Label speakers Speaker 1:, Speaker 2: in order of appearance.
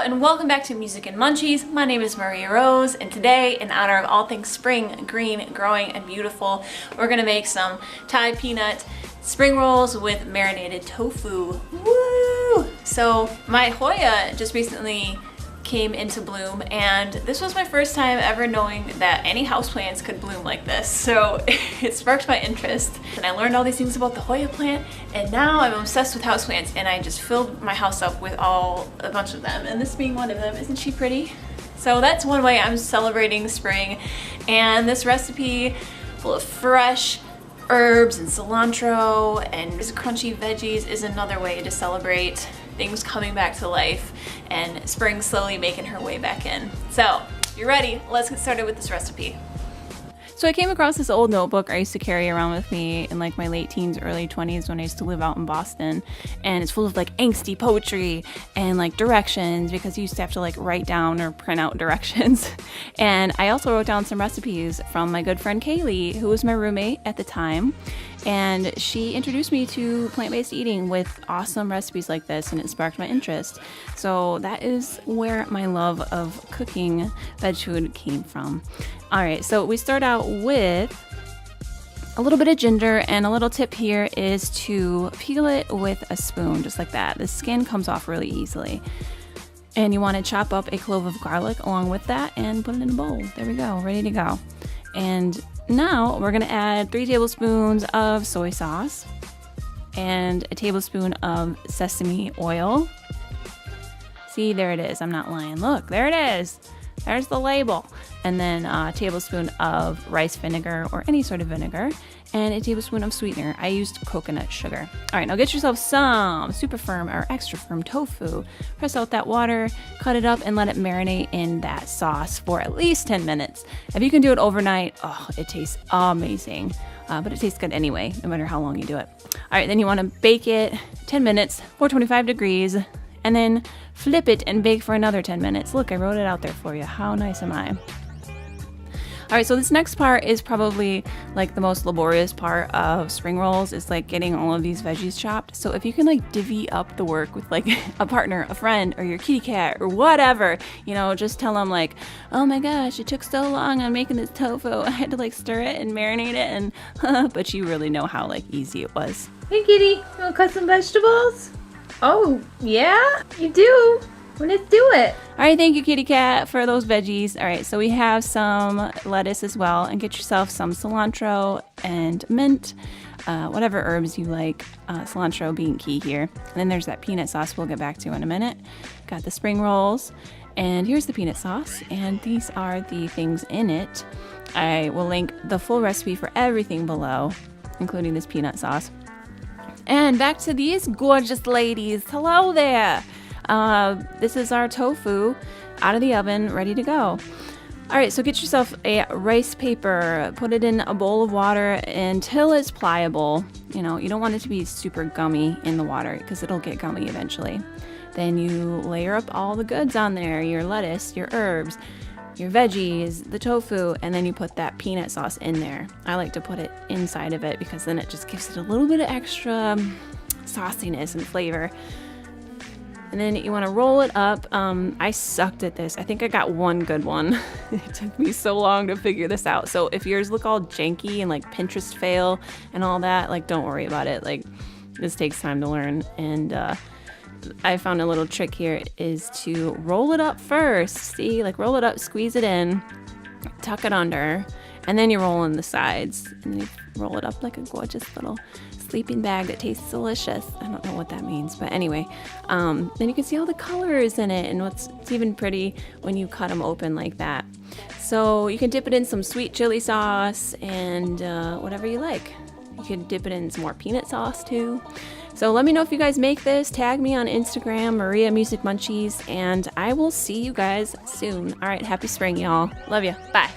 Speaker 1: and welcome back to Music and Munchies. My name is Maria Rose, and today, in honor of all things spring, green, growing, and beautiful, we're gonna make some Thai peanut spring rolls with marinated tofu. Woo! So my Hoya just recently came into bloom, and this was my first time ever knowing that any houseplants could bloom like this. So it sparked my interest, and I learned all these things about the Hoya plant, and now I'm obsessed with houseplants, and I just filled my house up with a bunch of them, and this being one of them. Isn't she pretty? So that's one way I'm celebrating spring, and this recipe full of fresh herbs and cilantro and crunchy veggies is another way to celebrate things coming back to life and spring slowly making her way back in. So, if you're ready, let's get started with this recipe. So I came across this old notebook I used to carry around with me in like my late teens, early 20s when I used to live out in Boston, and it's full of like angsty poetry and like directions, because you used to have to like write down or print out directions. And I also wrote down some recipes from my good friend Kaylee, who was my roommate at the time, and she introduced me to plant-based eating with awesome recipes like this, and it sparked my interest. So that is where my love of cooking veg food came from. All right, so we start out with a little bit of ginger, and a little tip here is to peel it with a spoon, just like that. The skin comes off really easily. And you want to chop up a clove of garlic along with that and put it in a bowl. There we go, ready to go. And now we're gonna add 3 tablespoons of soy sauce and a tablespoon of sesame oil. See, there it is, I'm not lying. Look, there it is. There's the label. And then a tablespoon of rice vinegar or any sort of vinegar, and a tablespoon of sweetener. I used coconut sugar. All right, now get yourself some super firm or extra firm tofu. Press out that water, cut it up, and let it marinate in that sauce for at least 10 minutes. If you can do it overnight, oh, it tastes amazing. But it tastes good anyway, no matter how long you do it. All right, then you want to bake it 10 minutes, 425 degrees, and then flip it and bake for another 10 minutes. Look, I wrote it out there for you. How nice am I? All right, so this next part is probably like the most laborious part of spring rolls, is like getting all of these veggies chopped. So if you can like divvy up the work with like a partner, a friend, or your kitty cat, or whatever, you know, just tell them like, oh my gosh, it took so long on making this tofu. I had to like stir it and marinate it, and but you really know how like easy it was.
Speaker 2: Hey kitty, you wanna cut some vegetables? Oh, yeah? You do? Well, let's do it.
Speaker 1: All right, thank you, kitty cat, for those veggies. All right, so we have some lettuce as well, and get yourself some cilantro and mint, whatever herbs you like, cilantro being key here. And then there's that peanut sauce we'll get back to in a minute. Got the spring rolls, and here's the peanut sauce, and these are the things in it. I will link the full recipe for everything below, including this peanut sauce. And back to these gorgeous ladies. Hello there. This is our tofu out of the oven, ready to go. All right, so get yourself a rice paper, put it in a bowl of water until it's pliable. You know, you don't want it to be super gummy in the water because it'll get gummy eventually. Then you layer up all the goods on there, your lettuce, your herbs, your veggies, the tofu, and then you put that peanut sauce in there. I like to put it inside of it because then it just gives it a little bit of extra sauciness and flavor. And then you want to roll it up. I sucked at this. I think I got one good one. It took me so long to figure this out. So if yours look all janky and like Pinterest fail and all that, like don't worry about it. Like this takes time to learn. And I found a little trick here is to roll it up first. See, like roll it up, squeeze it in, tuck it under, and then you roll in the sides. And then you roll it up like a gorgeous little sleeping bag that tastes delicious. I don't know what that means, but anyway, then you can see all the colors in it, and it's even pretty when you cut them open like that. So you can dip it in some sweet chili sauce and whatever you like. You can dip it in some more peanut sauce too. So let me know if you guys make this. Tag me on Instagram, Maria Music Munchies, and I will see you guys soon. All right, happy spring, y'all. Love you. Bye.